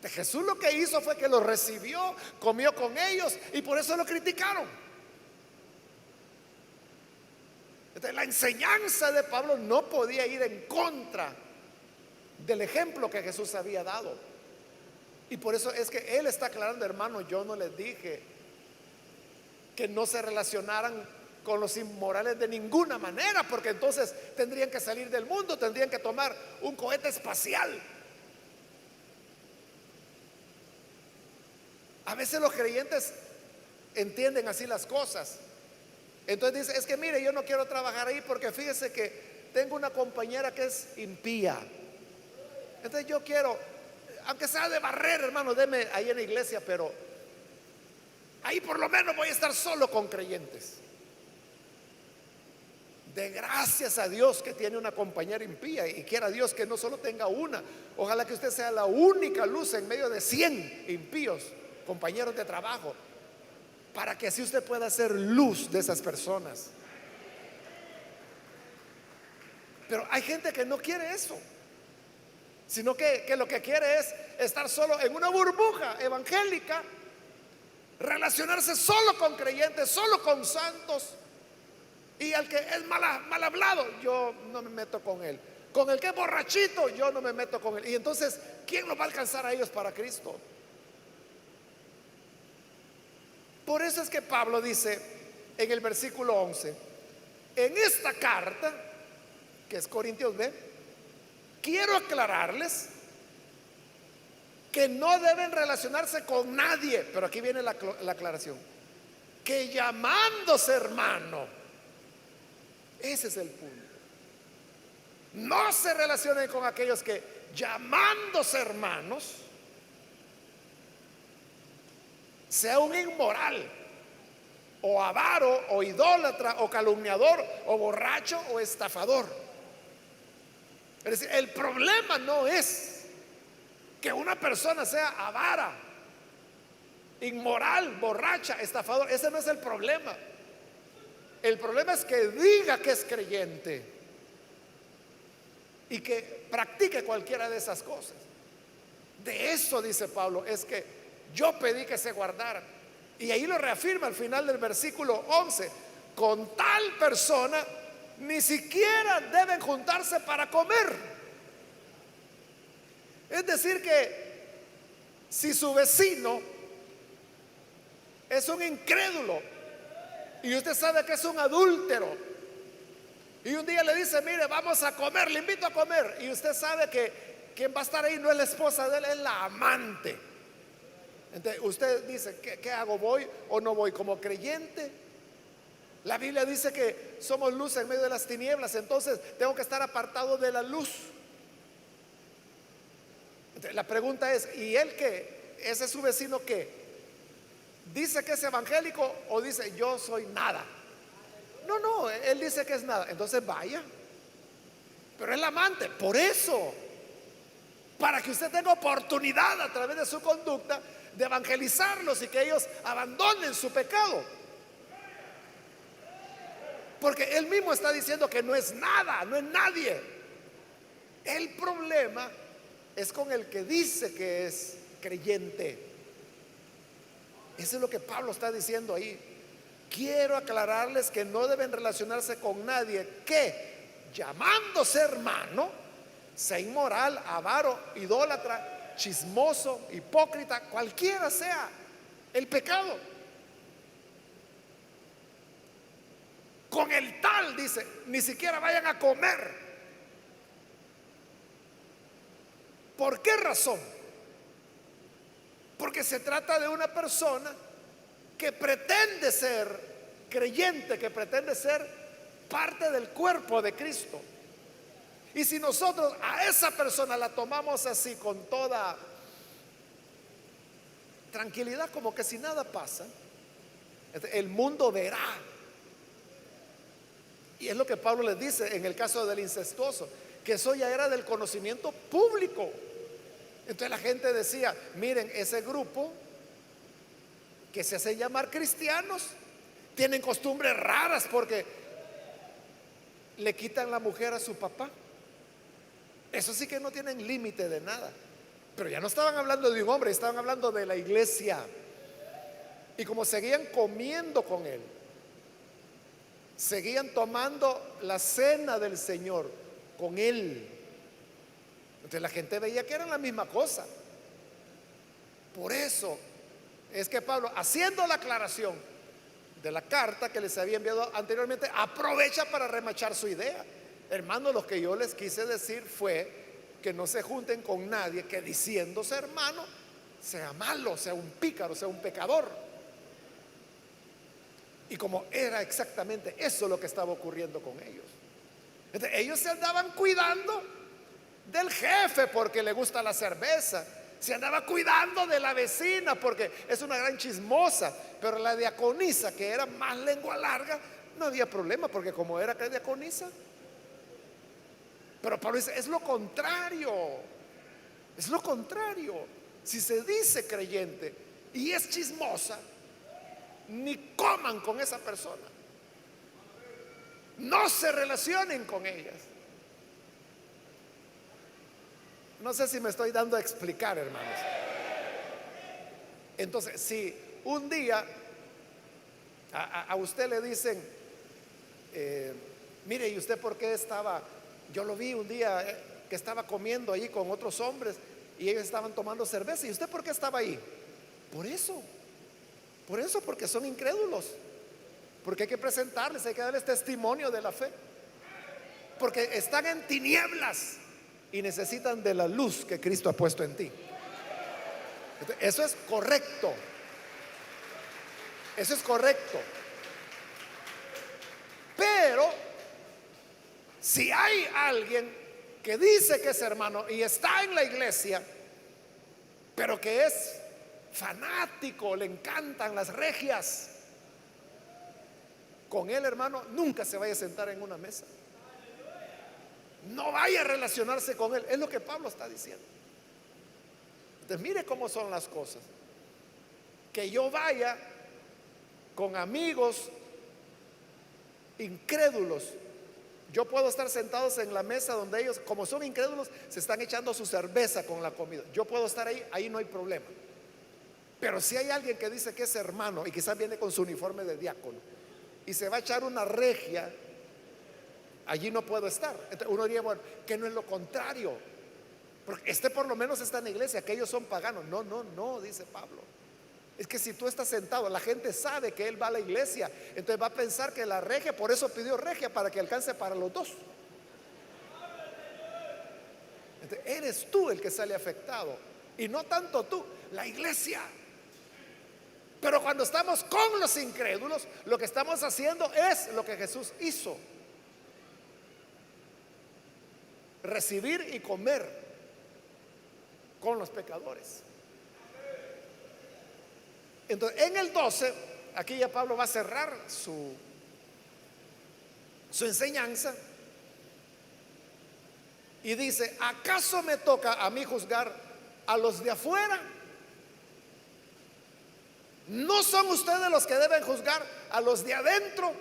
Jesús lo que hizo fue que los recibió, comió con ellos, y por eso lo criticaron. Entonces, la enseñanza de Pablo no podía ir en contra del ejemplo que Jesús había dado. Y por eso es que él está aclarando, hermano, yo no les dije que no se relacionaran con los inmorales de ninguna manera, porque entonces tendrían que salir del mundo, tendrían que tomar un cohete espacial. A veces los creyentes entienden así las cosas. Entonces dice, es que mire, yo no quiero trabajar ahí porque fíjese que tengo una compañera que es impía. Entonces yo quiero, aunque sea de barrer, hermano, deme ahí en la iglesia, pero ahí por lo menos voy a estar solo con creyentes. de gracias a Dios que tiene una compañera impía, y quiera Dios que no solo tenga una. Ojalá que usted sea la única luz en medio de 100 impíos, compañeros de trabajo, para que así usted pueda ser luz de esas personas. Pero hay gente que no quiere eso, sino que lo que quiere es estar solo en una burbuja evangélica, relacionarse solo con creyentes, solo con santos. Y al que es mal hablado, yo no me meto con él. Con el que es borrachito, yo no me meto con él. Y entonces, ¿quién los va a alcanzar a ellos para Cristo? Por eso es que Pablo dice en el versículo 11: en esta carta, que es Corintios B, quiero aclararles que no deben relacionarse con nadie. Pero aquí viene la aclaración: que llamándose hermano. Ese es el punto. No se relacionen con aquellos que llamándose hermanos sea un inmoral, o avaro, o idólatra, o calumniador, o borracho, o estafador. Es decir, el problema no es que una persona sea avara, inmoral, borracha, estafador. Ese no es el problema. El problema es que diga que es creyente y que practique cualquiera de esas cosas. De eso, dice Pablo, es que yo pedí que se guardara. Y ahí lo reafirma al final del versículo 11: con tal persona ni siquiera deben juntarse para comer. Es decir, que si su vecino es un incrédulo y usted sabe que es un adúltero, y un día le dice: mire, vamos a comer, le invito a comer, y usted sabe que quien va a estar ahí no es la esposa de él, es la amante. Entonces usted dice: ¿qué hago? ¿Voy o no voy? Como creyente, la Biblia dice que somos luz en medio de las tinieblas, entonces tengo que estar apartado de la luz. Entonces, la pregunta es: ¿y él qué? ¿Ese es su vecino qué? ¿Dice que es evangélico o dice yo soy nada? No, él dice que es nada. Entonces vaya. Pero es la amante. Por eso, para que usted tenga oportunidad a través de su conducta de evangelizarlos y que ellos abandonen su pecado. Porque él mismo está diciendo que no es nada, no es nadie. El problema es con el que dice que es creyente. Eso es lo que Pablo está diciendo ahí. Quiero aclararles que no deben relacionarse con nadie que, llamándose hermano, sea inmoral, avaro, idólatra, chismoso, hipócrita, cualquiera sea el pecado. Con el tal, dice, ni siquiera vayan a comer. ¿Por qué razón? Porque se trata de una persona que pretende ser creyente, que pretende ser parte del cuerpo de Cristo. Y si nosotros a esa persona la tomamos así, con toda tranquilidad, como que si nada pasa, el mundo verá. Y es lo que Pablo les dice en el caso del incestuoso, que eso ya era del conocimiento público. Entonces la gente decía: miren, ese grupo que se hace llamar cristianos tienen costumbres raras, porque le quitan la mujer a su papá. Eso sí que no tienen límite de nada. Pero ya no estaban hablando de un hombre, estaban hablando de la iglesia. Y como seguían comiendo con él, seguían tomando la cena del Señor con él, entonces la gente veía que eran la misma cosa. Por eso es que Pablo, haciendo la aclaración de la carta que les había enviado anteriormente, aprovecha para remachar su idea. Hermanos, lo que yo les quise decir fue que no se junten con nadie que, diciéndose hermano, sea malo, sea un pícaro, sea un pecador. Y como era exactamente eso lo que estaba ocurriendo con ellos. Entonces, ellos se andaban cuidando del jefe porque le gusta la cerveza, se andaba cuidando de la vecina porque es una gran chismosa, pero la diaconisa, que era más lengua larga, no había problema, porque como era diaconisa. Pero Pablo dice, es lo contrario, es lo contrario. Si se dice creyente y es chismosa, ni coman con esa persona, no se relacionen con ellas. No sé si me estoy dando a explicar, hermanos. Entonces, si un día a usted le dicen, mire, ¿y usted por qué estaba? Yo lo vi un día que estaba comiendo ahí con otros hombres y ellos estaban tomando cerveza. ¿Y usted por qué estaba ahí? Por eso, porque son incrédulos. Porque hay que presentarles, hay que darles testimonio de la fe. Porque están en tinieblas y necesitan de la luz que Cristo ha puesto en ti. Eso es correcto. Eso es correcto. Pero si hay alguien que dice que es hermano y está en la iglesia, pero que es fanático, le encantan las regias, con él, hermano, nunca se vaya a sentar en una mesa. No vaya a relacionarse con él. Es lo que Pablo está diciendo. Entonces, mire cómo son las cosas. Que yo vaya con amigos incrédulos. Yo puedo estar sentados en la mesa donde ellos, como son incrédulos, se están echando su cerveza con la comida. Yo puedo estar ahí no hay problema. Pero si hay alguien que dice que es hermano y quizás viene con su uniforme de diácono y se va a echar una regia, allí no puedo estar. Entonces uno diría, bueno, que no es lo contrario, porque este por lo menos está en la iglesia, que ellos son paganos. No, dice Pablo. Es que si tú estás sentado, la gente sabe que él va a la iglesia, entonces va a pensar que la regia, por eso pidió regia, para que alcance para los dos. Entonces, eres tú el que sale afectado y no tanto tú, la iglesia. Pero cuando estamos con los incrédulos, lo que estamos haciendo es lo que Jesús hizo: recibir y comer con los pecadores. Entonces, en el 12, aquí ya Pablo va a cerrar su enseñanza y dice: ¿acaso me toca a mí juzgar a los de afuera? ¿No son ustedes los que deben juzgar a los de adentro?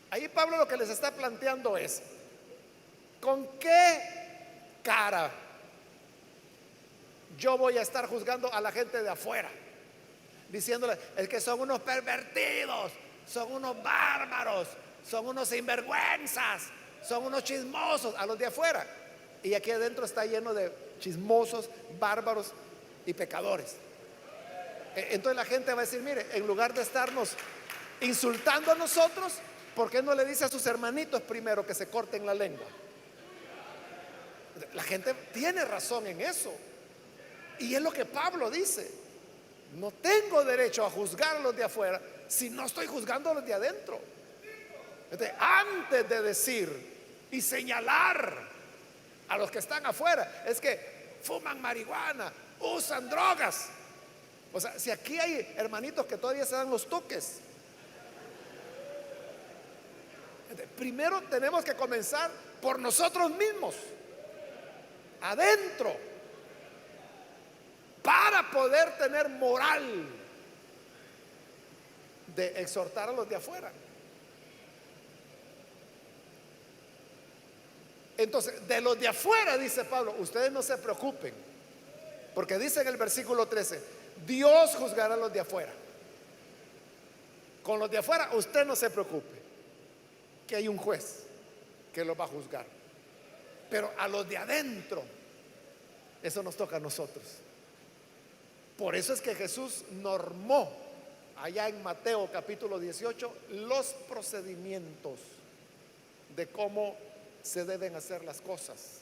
Ahí Pablo lo que les está planteando es: ¿con qué cara yo voy a estar juzgando a la gente de afuera? Diciéndole, es que son unos pervertidos, son unos bárbaros, son unos sinvergüenzas, son unos chismosos, a los de afuera. Y aquí adentro está lleno de chismosos, bárbaros y pecadores. Entonces la gente va a decir, mire, en lugar de estarnos insultando a nosotros, ¿por qué no le dice a sus hermanitos primero que se corten la lengua? La gente tiene razón en eso. Y es lo que Pablo dice: no tengo derecho a juzgar a los de afuera si no estoy juzgando a los de adentro. Entonces, antes de decir y señalar a los que están afuera, es que fuman marihuana, usan drogas. O sea, si aquí hay hermanitos que todavía se dan los toques, primero tenemos que comenzar por nosotros mismos, adentro, para poder tener moral de exhortar a los de afuera. Entonces, de los de afuera, dice Pablo, ustedes no se preocupen, porque dice en el versículo 13: Dios juzgará a los de afuera. Con los de afuera usted no se preocupe, que hay un juez que los va a juzgar. Pero a los de adentro, eso nos toca a nosotros. Por eso es que Jesús normó allá en Mateo capítulo 18 los procedimientos de cómo se deben hacer las cosas.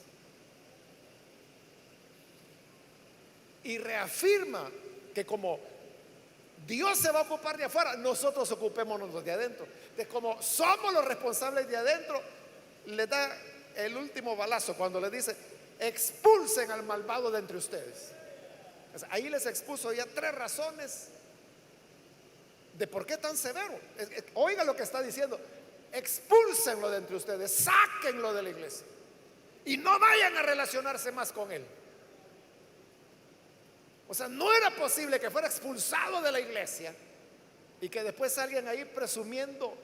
Y reafirma que como Dios se va a ocupar de afuera, nosotros ocupémonos los de adentro. De como somos los responsables de adentro, le da el último balazo cuando le dice: expulsen al malvado de entre ustedes. Ahí les expuso ya 3 razones de por qué tan severo. Oiga lo que está diciendo: expúlsenlo de entre ustedes, sáquenlo de la iglesia y no vayan a relacionarse más con él. O sea, no era posible que fuera expulsado de la iglesia y que después alguien ahí presumiendo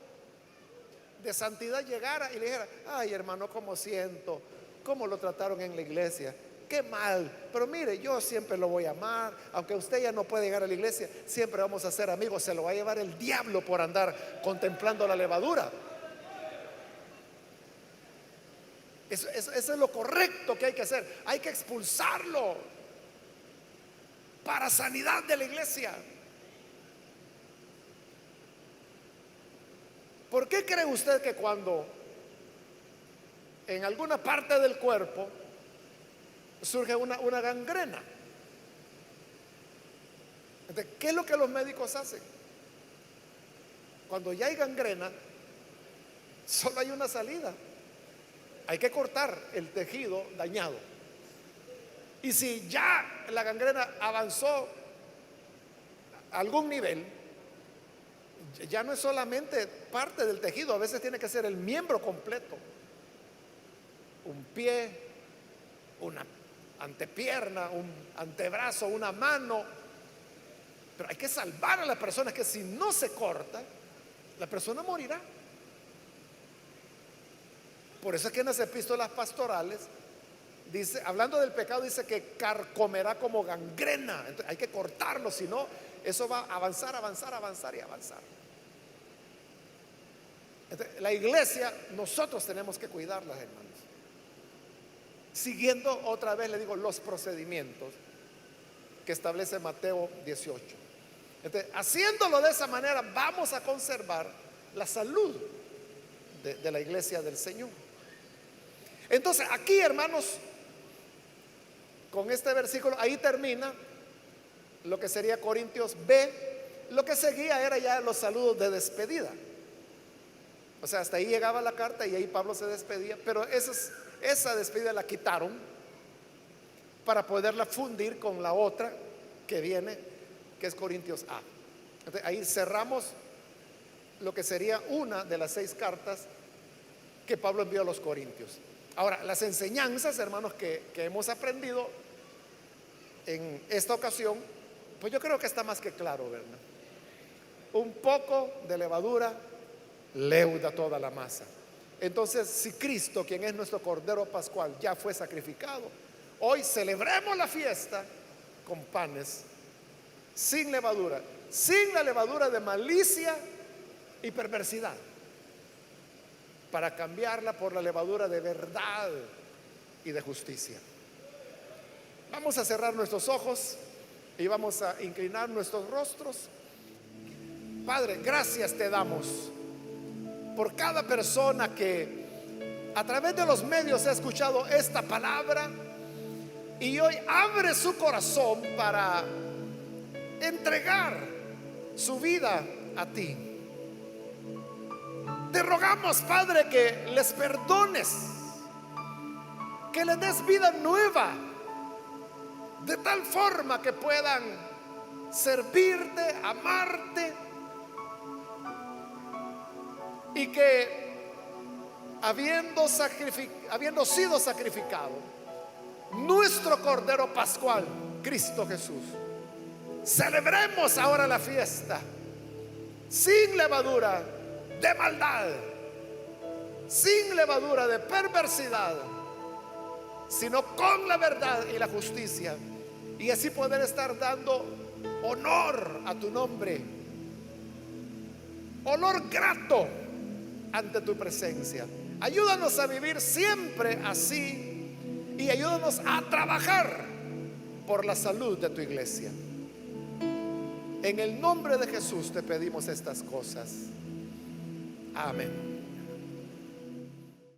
de santidad llegara y le dijera: ay, hermano, cómo siento, cómo lo trataron en la iglesia, qué mal, pero mire, yo siempre lo voy a amar, aunque usted ya no puede llegar a la iglesia, siempre vamos a ser amigos. Se lo va a llevar el diablo por andar contemplando la levadura. Eso es lo correcto que hay que hacer. Hay que expulsarlo para sanidad de la iglesia. ¿Por qué cree usted que cuando en alguna parte del cuerpo surge una gangrena? Entonces, ¿qué es lo que los médicos hacen? Cuando ya hay gangrena, solo hay una salida: hay que cortar el tejido dañado. Y si ya la gangrena avanzó a algún nivel, ya no es solamente parte del tejido, a veces tiene que ser el miembro completo: un pie, una antepierna, un antebrazo, una mano. Pero hay que salvar a la persona, que si no se corta, la persona morirá. Por eso es que en las epístolas pastorales dice, hablando del pecado, dice que carcomerá como gangrena. Entonces, hay que cortarlo, si no, eso va a avanzar, avanzar, avanzar y avanzar. Entonces, la iglesia, nosotros tenemos que cuidarla, hermanos, siguiendo otra vez, le digo, los procedimientos que establece Mateo 18. Entonces, haciéndolo de esa manera, vamos a conservar la salud de la iglesia del Señor. Entonces, aquí, hermanos, con este versículo, ahí termina lo que sería Corintios B. Lo que seguía era ya los saludos de despedida. O sea, hasta ahí llegaba la carta y ahí Pablo se despedía, pero esa despedida la quitaron para poderla fundir con la otra que viene, que es Corintios A. Entonces, ahí cerramos lo que sería una de las 6 cartas que Pablo envió a los Corintios. Ahora, las enseñanzas, hermanos, que hemos aprendido en esta ocasión, pues yo creo que está más que claro, ¿verdad? Un poco de levadura leuda toda la masa. Entonces, si Cristo, quien es nuestro Cordero Pascual, ya fue sacrificado, hoy celebremos la fiesta con panes sin levadura, sin la levadura de malicia y perversidad, para cambiarla por la levadura de verdad y de justicia. Vamos a cerrar nuestros ojos y vamos a inclinar nuestros rostros. Padre, gracias te damos por cada persona que a través de los medios ha escuchado esta palabra y hoy abre su corazón para entregar su vida a ti. Te rogamos, Padre, que les perdones, que les des vida nueva, de tal forma que puedan servirte, amarte, y que habiendo sido sacrificado nuestro Cordero Pascual, Cristo Jesús, celebremos ahora la fiesta sin levadura de maldad, sin levadura de perversidad, sino con la verdad y la justicia, y así poder estar dando honor a tu nombre, olor grato ante tu presencia. Ayúdanos a vivir siempre así y ayúdanos a trabajar por la salud de tu iglesia. En el nombre de Jesús te pedimos estas cosas. Amén.